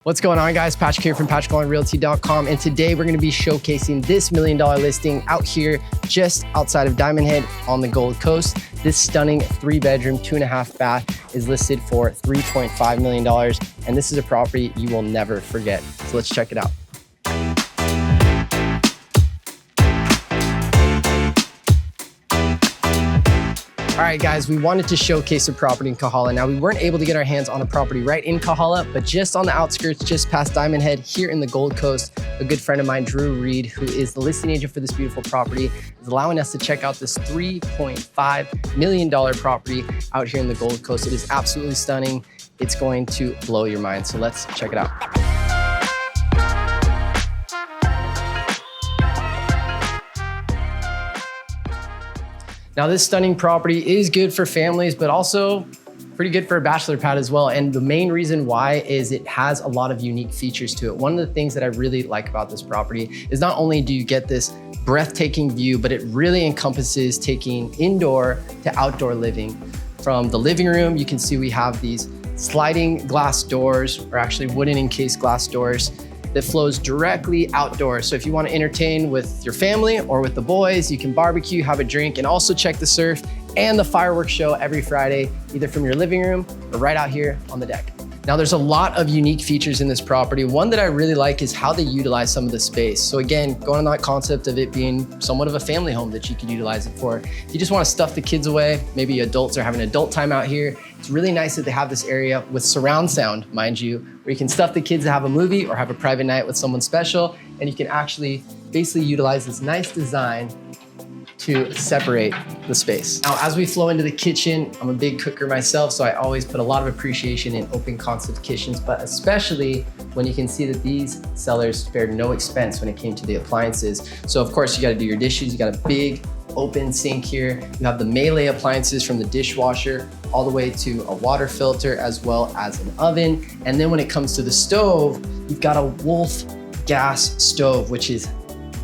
What's going on, guys? Patrick here from PatrickOnRealty.com, and today we're going to be showcasing this $1 million listing out here just outside of Diamond Head on the Gold Coast. This stunning 3-bedroom, 2.5 bath is listed for $3.5 million, and this is a property you will never forget. So let's check it out. All right, guys, we wanted to showcase a property in Kahala. Now, we weren't able to get our hands on a property right in Kahala, but just on the outskirts, just past Diamond Head here in the Gold Coast, a good friend of mine, Drew Reed, who is the listing agent for this beautiful property, is allowing us to check out this $3.5 million property out here in the Gold Coast. It is absolutely stunning. It's going to blow your mind. So let's check it out. Now, this stunning property is good for families, but also pretty good for a bachelor pad as well. And the main reason why is it has a lot of unique features to it. One of the things that I really like about this property is not only do you get this breathtaking view, but it really encompasses taking indoor to outdoor living. From the living room, you can see we have these sliding glass doors, or actually wooden encased glass doors, that flows directly outdoors. So if you want to entertain with your family or with the boys, you can barbecue, have a drink, and also check the surf and the fireworks show every Friday, either from your living room or right out here on the deck. Now, there's a lot of unique features in this property. One that I really like is how they utilize some of the space. So again, going on that concept of it being somewhat of a family home that you could utilize it for. If you just want to stuff the kids away, maybe adults are having adult time out here, it's really nice that they have this area with surround sound, mind you, where you can stuff the kids to have a movie or have a private night with someone special, and you can actually basically utilize this nice design to separate the space. Now, as we flow into the kitchen, I'm a big cooker myself, so I always put a lot of appreciation in open concept kitchens, but especially when you can see that these sellers spared no expense when it came to the appliances. So of course, you gotta do your dishes. You got a big open sink here. You have the melee appliances from the dishwasher all the way to a water filter, as well as an oven. And then when it comes to the stove, you've got a Wolf gas stove, which is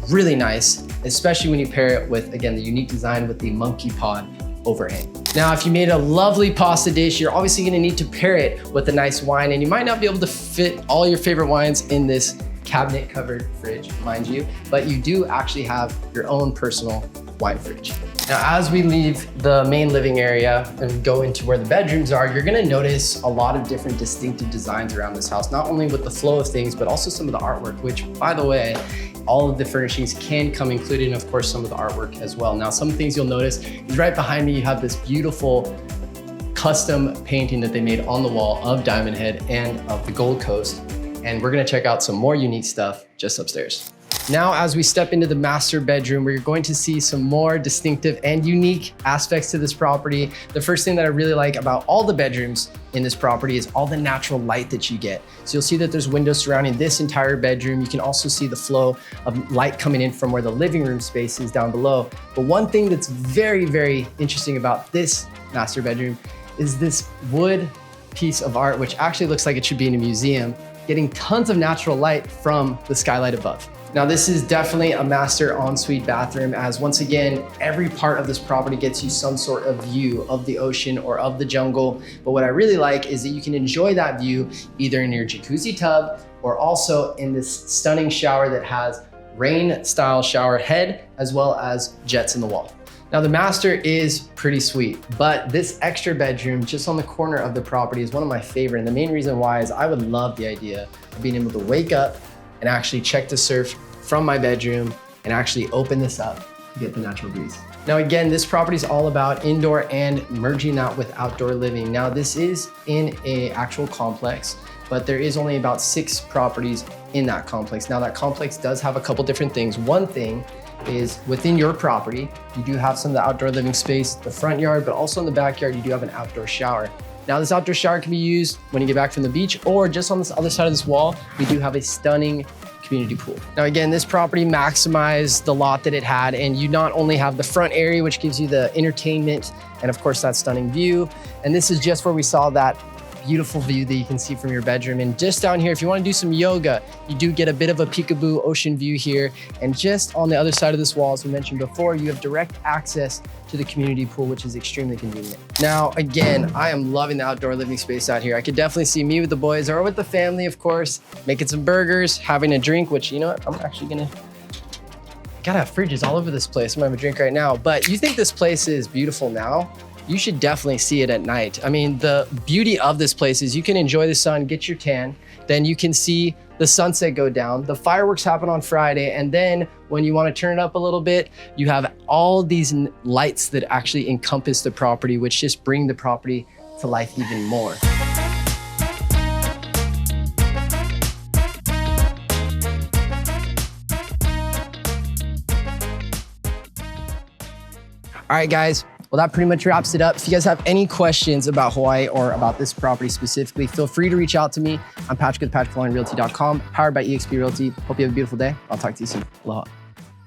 really nice, especially when you pair it with, again, the unique design with the monkey pod overhang. Now, if you made a lovely pasta dish, you're obviously gonna need to pair it with a nice wine, and you might not be able to fit all your favorite wines in this cabinet covered fridge, mind you, but you do actually have your own personal wine fridge. Now, as we leave the main living area and go into where the bedrooms are, you're gonna notice a lot of different distinctive designs around this house, not only with the flow of things, but also some of the artwork, which, by the way, all of the furnishings can come included, and of course, some of the artwork as well. Now, some things you'll notice is right behind me, you have this beautiful custom painting that they made on the wall of Diamond Head and of the Gold Coast. And we're gonna check out some more unique stuff just upstairs. Now, as we step into the master bedroom, we're going to see some more distinctive and unique aspects to this property. The first thing that I really like about all the bedrooms in this property is all the natural light that you get. So you'll see that there's windows surrounding this entire bedroom. You can also see the flow of light coming in from where the living room space is down below. But one thing that's very, very interesting about this master bedroom is this wood piece of art, which actually looks like it should be in a museum, getting tons of natural light from the skylight above. Now, this is definitely a master ensuite bathroom, as once again, every part of this property gets you some sort of view of the ocean or of the jungle. But what I really like is that you can enjoy that view either in your jacuzzi tub or also in this stunning shower that has rain style shower head, as well as jets in the wall. Now, the master is pretty sweet, but this extra bedroom just on the corner of the property is one of my favorite. And the main reason why is I would love the idea of being able to wake up and actually check the surf from my bedroom and actually open this up to get the natural breeze. Now, again, this property is all about indoor and merging that with outdoor living. Now, this is in an actual complex, but there is only about 6 properties in that complex. Now, that complex does have a couple different things. One thing is within your property, you do have some of the outdoor living space, the front yard, but also in the backyard, you do have an outdoor shower. Now, this outdoor shower can be used when you get back from the beach, or just on this other side of this wall, we do have a stunning community pool. Now, again, this property maximized the lot that it had, and you not only have the front area, which gives you the entertainment and of course that stunning view, and this is just where we saw that beautiful view that you can see from your bedroom. And just down here, if you want to do some yoga, you do get a bit of a peekaboo ocean view here. And just on the other side of this wall, as we mentioned before, you have direct access to the community pool, which is extremely convenient. Now, again, I am loving the outdoor living space out here. I could definitely see me with the boys or with the family, of course, making some burgers, having a drink, which, you know what, I'm actually gonna, gotta have fridges all over this place. I'm gonna have a drink right now. But you think this place is beautiful now? You should definitely see it at night. I mean, the beauty of this place is you can enjoy the sun, get your tan, then you can see the sunset go down. The fireworks happen on Friday, and then when you want to turn it up a little bit, you have all these lights that actually encompass the property, which just bring the property to life even more. All right, guys. Well, that pretty much wraps it up. If you guys have any questions about Hawaii or about this property specifically, feel free to reach out to me. I'm Patrick with PatrickLawrenRealty.com, powered by eXp Realty. Hope you have a beautiful day. I'll talk to you soon. Aloha.